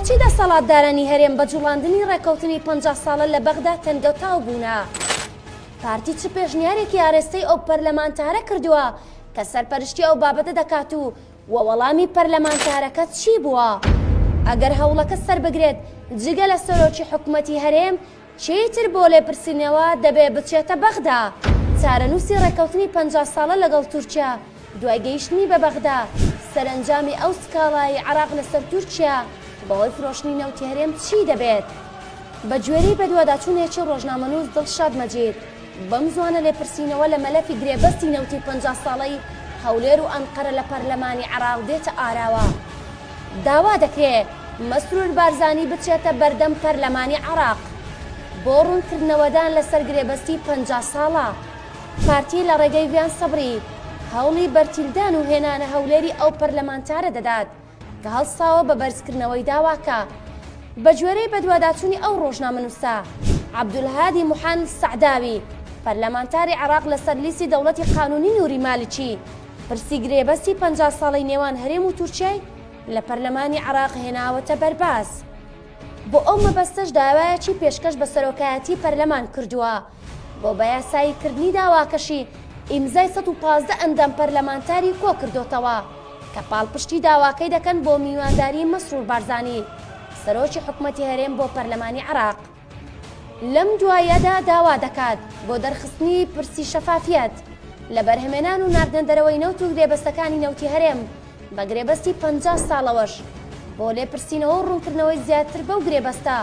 بۆچی دەسەڵاتدارانی هەرێم بە جوڵاندنی ڕێکەوتنی 50 ساڵە لە بەغدا تەنگەتاو بوونە؟ پارتی چ پێشنیارێکی ئارێستەی ئەو پەرلەمانتارە کردووە کە سەرپەرشتی ئەو بابەتە دەکات و وەڵامی پەرلەمانتارەکە چی بووە؟ ئەگەر هەوڵەکە سەربگرێت جگە لە سەرۆکی حکوومەتی هەرێم چیتر بۆ لێپرسینەوە دەبێ بچێتە بەغدا. چارەنووسی ڕێکەوتنی 50 ساڵە لەگەڵ تورکیا دوای گەیشتنی بە بەغدا سەرنجامی ئەو سکاڵایی عێراق لەسەر تورکیا بەوەی فرۆشتنی نەوتی هەرێم چی دەبێت؟ بە گوێرەی بەدواداچوونێکی ڕۆژنامەنووس دڵشاد مەجید بەم زوانە لێپرسینەوە لە مەلەفی گرێبەستی نەوتی 50 ساڵەی هەولێر و ئەنقەرە لە پەرلەمانی عێراق دێتە ئاراوە. داوا دەکرێت مەسرور بارزانی بچێتە بەردەم پەرلەمانی عێراق بۆ ڕوونکردنەوەدان لەسەر گرێبەستی 50 ساڵە. پارتی لە ڕێگەی ڤیان سەبری هەوڵی بەرتیلدان و هێنانە هەولێری ئەو پەرلەمانتارە دەدات کە هەڵساوە بە بەرزکردنەوەی داواکە. بە گوێرەی بەدواداچوونی ئەو ڕۆژنامەنووسە عەبدولهادی موحان سەعداوی پەرلەمانتاری عێراق لەسەر لیستی دەوڵەتی قانونی نووری مالکی پرسی گرێبەستی 50 ساڵەی نێوان هەرێم و تورکیای لە پەرلەمانی عێراق هێناوەتە بەرباز. بۆ ئەو مەبەستەش داوایەکی پێشکەش بە سەرۆکایەتی پەرلەمان کردووە بۆ بە یاساییکردنی داواکەشی ئیمزای 115 ئەندام پەرلەمانتاری کۆ کردوتەوە کە پاڵپشتی داواکەی دەکەن بۆ میوانداری مەسرور بارزانی سەرۆکی حکوومەتی هەرێم بۆ پەرلەمانی عێراق. لەم دوایەدا داوا دەکات بۆ دەرخستنی پرسی شەفافیەت لە بەرهەمێنان و ناردەندەرەوەی نەوت و گرێبەستەکانی نەوتی هەرێم بە گرێبەستی 50 ساڵەوەش بۆ لێپرسینەوە و ڕوونکردنەوەی زیاتر بەو گرێبەستە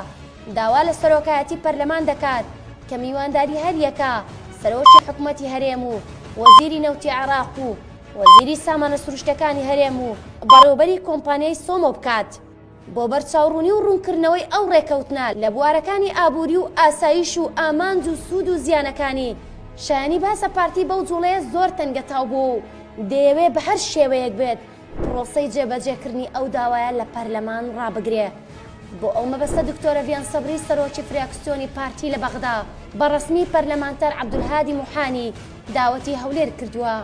داوا لە سەرۆکایەتی پەرلەمان دەکات کە میوانداری هەریەکە سەرۆکی حکوومەتی هەرێم و وەزیری نەوتی عێراق و وەزیری سامانە سروشتەکانی هەرێم و بەڕێوەبەری کۆمپانیای سۆمۆ بکات بۆ بەرچاوڕوونی و ڕوونکردنەوەی ئەو ڕێکەوتنە لە بوارەکانی ئابووری و ئاسایش و ئامانج و سوود و زیانەکانی. شایانی باسە پارتی بەو جوڵەیە زۆر تەنگەتاو بوو و دەیەوێت بە هەر شێوەیەک بێت پرۆسەی جێبەجێکردنی ئەو داوایە لە پەرلەمان ڕابگرێ. بۆ ئەو مەبەستە دکتۆرە ڤیان سەبری سەرۆکی فراکسیۆنی پارتی لە بەغدا بە ڕەسمی پەرلەمانتەر عەبدولهادی موحانی داوەتی هەولێر کردووە،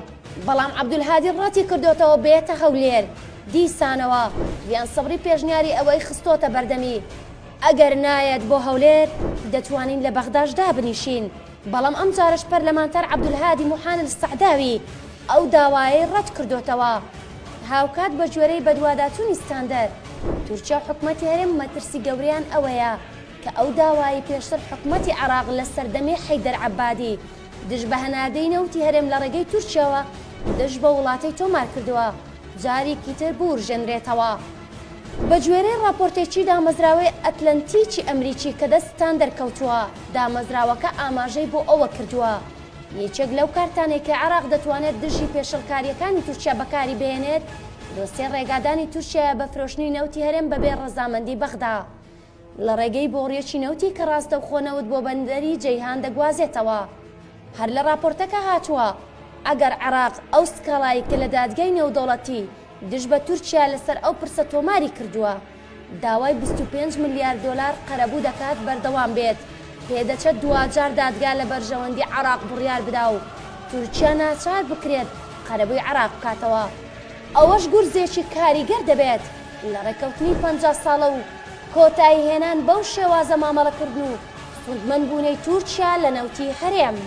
بەڵام عەبدولهادی ڕەتی کردوتەوە بێتە هەولێر. دیسانەوە ڤیان سەبری پێشنیاری ئەوەی خستۆتە بەردەمی ئەگەر نایەت بۆ هەولێر دەتوانین لە بەغداشدا بنیشین، بەڵام ئەم جارش پەرلەمانتەر عەبدولهادی موحان سەعداوی ئەو داوایەی ڕەت کردوتەوە. هاوکات بە گوێرەی بەدواداچوونی ستاندەر تورکیا و حکوومەتی هەرێم مەترسی گەورەیان ئەوەیە کە ئەو داوایی پێشتر حکوومەتی عێراق لە سەردەمی حەیدەر عەبادی دژ بە هەناردەی نەوتی هەرێم لە ڕێگەی تورکیاوە دژ بە وڵاتەی تۆمار کردووە جارێکی تر بورژێنرێتەوە. بە گوێرەی راپۆرتێکی دامەزراوەی ئەتلەنتیکی ئەمریکی کە دەستان دەرکەوتووە دامەزراوەکە ئاماژەی بۆ ئەوە کردووە یەکێک لەو کارتانێک کە عێراق دەتوانێت دژی پێشەڵکاریەکانی تورکیا بەکاری بهێنێت دۆسیە ڕێگادانی تورکیا بە فرۆشتنی نەوتی هەرێم بەبێ ڕەزامەندی بەغدا لە ڕێگەی بۆڕیەکی نەوتی کە ڕاستە و خۆنەوت بۆ بەندەری جەیهان دەگوازێتەوە. هەر لە راپۆرتەکە هاتووە ئەگەر عێراق ئەو سکاڵایی کە لە دادگای نێودەوڵەتی دژ بە تورکیا لەسەر ئەو پرسە تۆماری کردووە داوای 25 ملیار دۆلار قەرەبوو دەکات بەردەوام بێت، پێدەچێت دوجار دادگا لە بەرژەوەندی عێراق بڕیار بدا و تورکیا ناچار بکرێت قەرەبووی عێراق بکاتەوە. ئەوەش گورزێکی کاریگەر دەبێت لە ڕێکەوتنی 50 ساڵە و کۆتایی هێنان بەو شێوازە مامەڵەکردن و سودمەندبوونەی تورکیا لە نەوتی هەرێم.